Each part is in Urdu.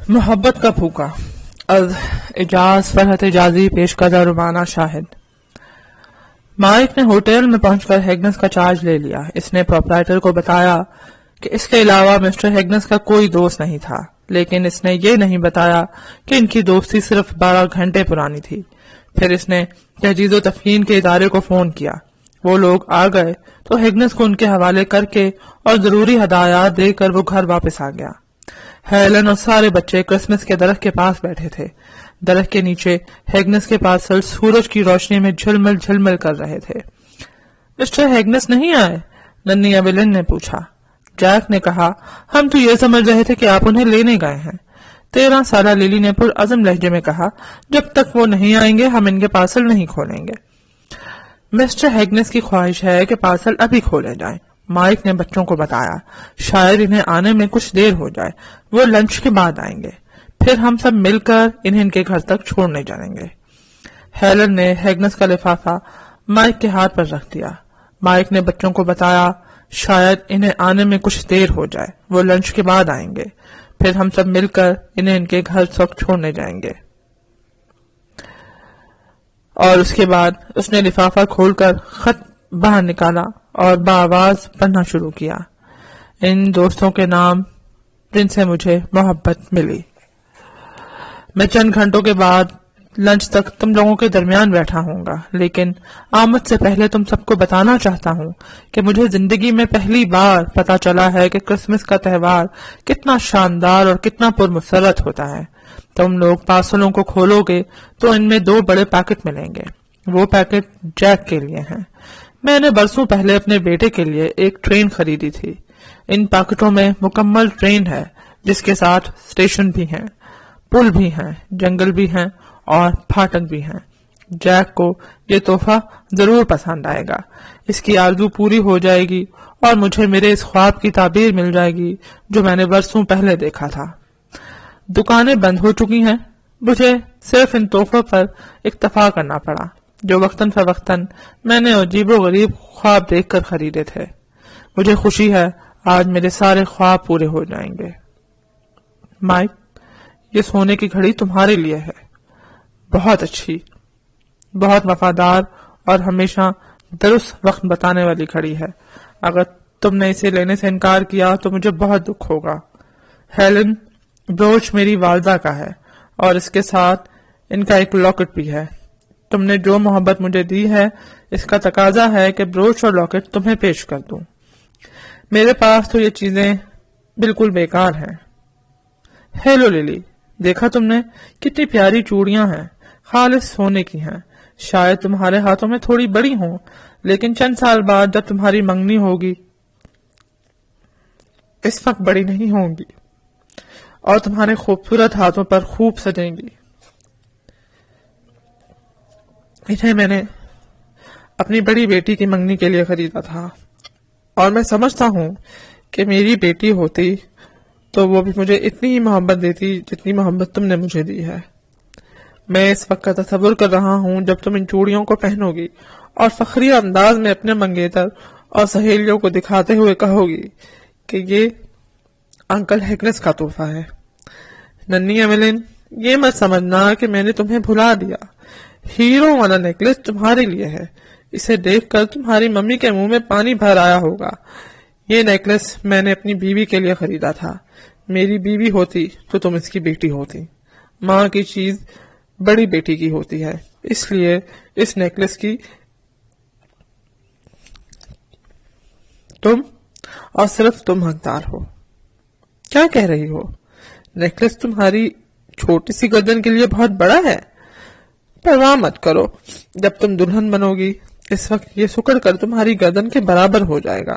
محبت کا پھوکا از اجاز فرحت اجازی پیش کردہ رومانہ شاہد۔ مائک نے ہوٹل میں پہنچ کر ہیگنس کا چارج لے لیا۔ اس نے پروپرائٹر کو بتایا کہ اس کے علاوہ مسٹر ہیگنس کا کوئی دوست نہیں تھا، لیکن اس نے یہ نہیں بتایا کہ ان کی دوستی صرف 12 گھنٹے پرانی تھی۔ پھر اس نے تجہیز و تفہیم کے ادارے کو فون کیا۔ وہ لوگ آ گئے تو ہیگنس کو ان کے حوالے کر کے اور ضروری ہدایات دے کر وہ گھر واپس آ گیا۔ ہیلن اور سارے بچے کرسمس کے درخت کے پاس بیٹھے تھے۔ درخت کے نیچے ہیگنس کے پارسل سورج کی روشنی میں جھلمل جھلمل کر رہے تھے۔ مسٹر ہیگنس نہیں آئے؟ ننھی ایویلن نے پوچھا۔ جیک نے کہا، ہم تو یہ سمجھ رہے تھے کہ آپ انہیں لینے گئے ہیں۔ 13 سالہ لیلی نے پرعزم لہجے میں کہا، جب تک وہ نہیں آئیں گے ہم ان کے پارسل نہیں کھولیں گے۔ مسٹر ہیگنس کی خواہش ہے کہ پارسل ابھی کھولے جائیں، مائک نے بچوں کو بتایا۔ شاید انہیں آنے میں کچھ دیر ہو جائے، وہ لنچ کے بعد آئیں گے، پھر ہم سب مل کر انہیں ان کے گھر تک چھوڑنے جائیں گے۔ ہیلن نے ہیگنس کا لفافہ مائک کے ہاتھ پر رکھ دیا۔ مائک نے بچوں کو بتایا، شاید انہیں آنے میں کچھ دیر ہو جائے، وہ لنچ کے بعد آئیں گے، پھر ہم سب مل کر انہیں ان کے گھر تک چھوڑنے جائیں گے۔ اور اس کے بعد اس نے لفافہ کھول کر خط باہر نکالا اور بآواز پڑھنا شروع کیا۔ ان دوستوں کے نام جن سے مجھے محبت ملی۔ میں چند گھنٹوں کے بعد لنچ تک تم لوگوں کے درمیان بیٹھا ہوں گا، لیکن آمد سے پہلے تم سب کو بتانا چاہتا ہوں کہ مجھے زندگی میں پہلی بار پتا چلا ہے کہ کرسمس کا تہوار کتنا شاندار اور کتنا پرمسرت ہوتا ہے۔ تم لوگ پارسلوں کو کھولو گے تو ان میں 2 بڑے پیکٹ ملیں گے۔ وہ پیکٹ جیک کے لیے ہیں۔ میں نے برسوں پہلے اپنے بیٹے کے لیے ایک ٹرین خریدی تھی۔ ان پیکٹوں میں مکمل ٹرین ہے، جس کے ساتھ اسٹیشن بھی ہیں، پل بھی ہیں، جنگل بھی ہیں اور پھاٹک بھی ہیں۔ جیک کو یہ تحفہ ضرور پسند آئے گا۔ اس کی آرزو پوری ہو جائے گی اور مجھے میرے اس خواب کی تعبیر مل جائے گی جو میں نے برسوں پہلے دیکھا تھا۔ دکانیں بند ہو چکی ہیں، مجھے صرف ان تحفوں پر اکتفا کرنا پڑا جو وقتاً فوقتاً میں نے عجیب و غریب خواب دیکھ کر خریدے تھے۔ مجھے خوشی ہے آج میرے سارے خواب پورے ہو جائیں گے۔ مائک، یہ سونے کی گھڑی تمہارے لیے ہے، بہت اچھی، بہت وفادار اور ہمیشہ درست وقت بتانے والی گھڑی ہے۔ اگر تم نے اسے لینے سے انکار کیا تو مجھے بہت دکھ ہوگا۔ ہیلن، بروچ میری والدہ کا ہے اور اس کے ساتھ ان کا ایک لاکٹ بھی ہے۔ تم نے جو محبت مجھے دی ہے اس کا تقاضا ہے کہ بروچ اور لاکٹ تمہیں پیش کر دوں۔ میرے پاس تو یہ چیزیں بالکل بیکار ہیں۔ ہیلو لیلی، دیکھا تم نے کتنی پیاری چوڑیاں ہیں، خالص سونے کی ہیں۔ شاید تمہارے ہاتھوں میں تھوڑی بڑی ہوں، لیکن چند سال بعد جب تمہاری منگنی ہوگی اس وقت بڑی نہیں ہوں گی اور تمہارے خوبصورت ہاتھوں پر خوب سجیں گی۔ انہیں میں نے اپنی بڑی بیٹی کی منگنی کے لیے خریدا تھا اور میں سمجھتا ہوں کہ میری بیٹی ہوتی تو وہ بھی مجھے اتنی ہی محبت دیتی جتنی محبت تم نے مجھے دی ہے۔ میں اس وقت کا تصور کر رہا ہوں جب تم ان چوڑیوں کو پہنو گی اور فخری انداز میں اپنے منگیتر اور سہیلیوں کو دکھاتے ہوئے کہو گی کہ یہ انکل ہیگنس کا تحفہ ہے۔ ننھی ایویلن، یہ مت سمجھنا کہ میں نے تمہیں بھلا دیا۔ ہیروں والا نیکلس تمہارے لیے ہے۔ اسے دیکھ کر تمہاری ممی کے منہ میں پانی بھر آیا ہوگا۔ یہ نیکلس میں نے اپنی بیوی کے لیے خریدا تھا۔ میری بیوی ہوتی تو تم اس کی بیٹی ہوتی۔ ماں کی چیز بڑی بیٹی کی ہوتی ہے، اس لیے اس نیکلس کی تم اور صرف تم حقدار ہو۔ کیا کہہ رہی ہو؟ نیکلس تمہاری چھوٹی سی گردن کے لیے بہت بڑا ہے؟ پرواہ مت کرو، جب تم دلہن بنو گی اس وقت یہ سکڑ کر تمہاری گردن کے برابر ہو جائے گا۔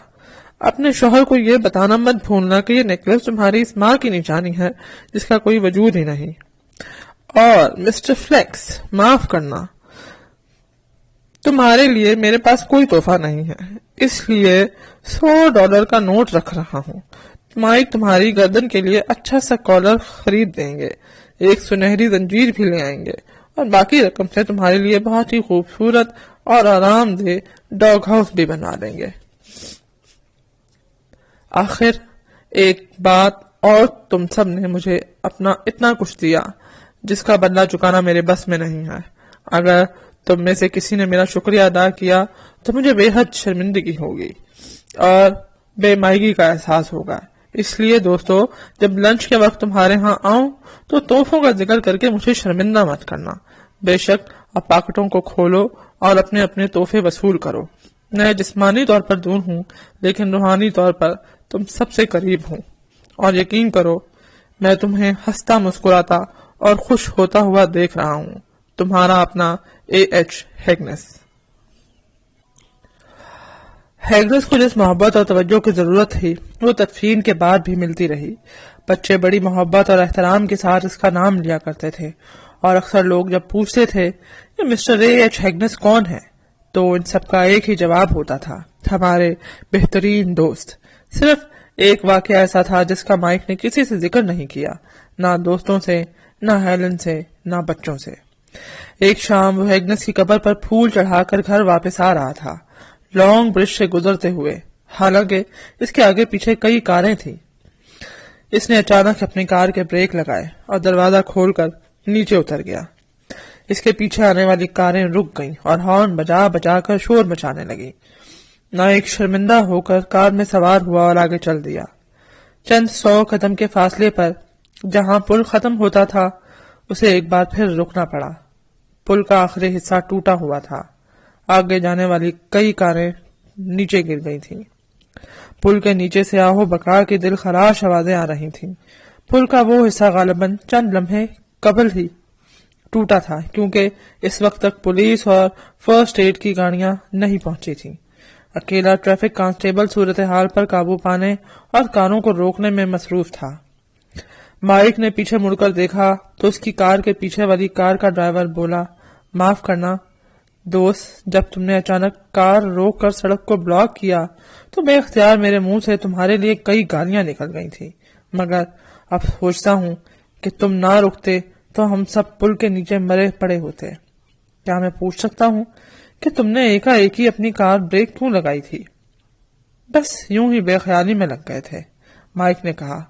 اپنے شوہر کو یہ بتانا مت بھولنا کہ یہ نیکلس تمہاری اس ماں کی نشانی ہے جس کا کوئی وجود ہی نہیں۔ اور مسٹر فلیکس، معاف کرنا، تمہارے لیے میرے پاس کوئی تحفہ نہیں ہے، اس لیے $100 کا نوٹ رکھ رہا ہوں۔ مائک تمہاری گردن کے لیے اچھا سا کالر خرید دیں گے، ایک سنہری زنجیر بھی لے آئیں گے اور باقی رقم سے تمہارے لیے بہت ہی خوبصورت اور آرام دہ ڈاگ ہاؤس بھی بنا دیں گے۔ آخر ایک بات اور تم سب نے مجھے اپنا اتنا کچھ دیا جس کا بدلہ چکانا میرے بس میں نہیں ہے۔ اگر تم میں سے کسی نے میرا شکریہ ادا کیا تو مجھے بے حد شرمندگی ہوگی اور بے مائگی کا احساس ہوگا۔ اس لیے دوستو، جب لنچ کے وقت تمہارے ہاں آؤں تو تحفوں کا ذکر کر کے مجھے شرمندہ مت کرنا۔ بے شک اب پاکٹوں کو کھولو اور اپنے اپنے تحفے وصول کرو۔ میں جسمانی طور پر دور ہوں لیکن روحانی طور پر تم سب سے قریب ہوں، اور یقین کرو میں تمہیں ہنستا مسکراتا اور خوش ہوتا ہوا دیکھ رہا ہوں۔ تمہارا اپنا A.H. ہیگنس۔ ہیگنس کو جس محبت اور توجہ کی ضرورت تھی وہ تدفین کے بعد بھی ملتی رہی۔ بچے بڑی محبت اور احترام کے ساتھ اس کا نام لیا کرتے تھے، اور اکثر لوگ جب پوچھتے تھے کہ مسٹر A.H. ہیگنس کون ہے تو ان سب کا ایک ہی جواب ہوتا تھا، ہمارے بہترین دوست۔ صرف ایک واقعہ ایسا تھا جس کا مائک نے کسی سے ذکر نہیں کیا، نہ دوستوں سے، نہ ہیلن سے، نہ بچوں سے۔ ایک شام وہ ہیگنس کی قبر پر پھول چڑھا کر گھر واپس آ رہا تھا، لانگ برج سے گزرتے ہوئے، حالانکہ اس کے آگے پیچھے کئی کاریں تھیں۔ اس نے اچانک اپنی کار کے بریک لگائے اور دروازہ کھول کر نیچے اتر گیا۔ اس کے پیچھے آنے والی کاریں رک گئیں اور ہارن بجا بجا کر شور مچانے لگی۔ نائک شرمندہ ہو کر کار میں سوار ہوا اور آگے چل دیا۔ چند 100 قدم کے فاصلے پر جہاں پل ختم ہوتا تھا اسے ایک بار پھر رکنا پڑا۔ پل کا آخری حصہ ٹوٹا ہوا تھا، آگے جانے والی کئی کاریں نیچے گر گئی تھیں۔ پل کے نیچے سے آہو بکا کی دل خراش آوازیں آ رہی تھیں۔ پل کا وہ حصہ غالباً چند لمحے قبل ہی ٹوٹا تھا کیونکہ اس وقت تک پولیس اور فرسٹ ایڈ کی گاڑیاں نہیں پہنچی تھیں۔ اکیلا ٹریفک کانسٹیبل صورتحال پر قابو پانے اور کاروں کو روکنے میں مصروف تھا۔ مائک نے پیچھے مڑ کر دیکھا تو اس کی کار کے پیچھے والی کار کا ڈرائیور بولا، معاف کرنا دوست، جب تم نے اچانک کار روک کر سڑک کو بلاک کیا تو بے اختیار میرے منہ سے تمہارے لیے کئی گالیاں نکل گئی تھی، مگر اب سوچتا ہوں کہ تم نہ رکتے تو ہم سب پل کے نیچے مرے پڑے ہوتے۔ کیا میں پوچھ سکتا ہوں کہ تم نے ایک ہی اپنی کار بریک کیوں لگائی تھی؟ بس یوں ہی بے خیالی میں لگ گئے تھے، مائک نے کہا۔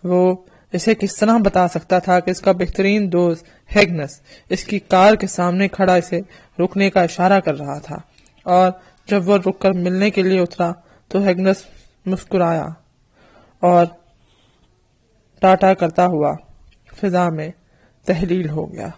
وہ اسے کس طرح بتا سکتا تھا کہ اس کا بہترین دوست ہیگنس اس کی کار کے سامنے کھڑا اسے رکنے کا اشارہ کر رہا تھا، اور جب وہ رک کر ملنے کے لیے اترا تو ہیگنس مسکرایا اور ٹاٹا کرتا ہوا فضا میں تحلیل ہو گیا۔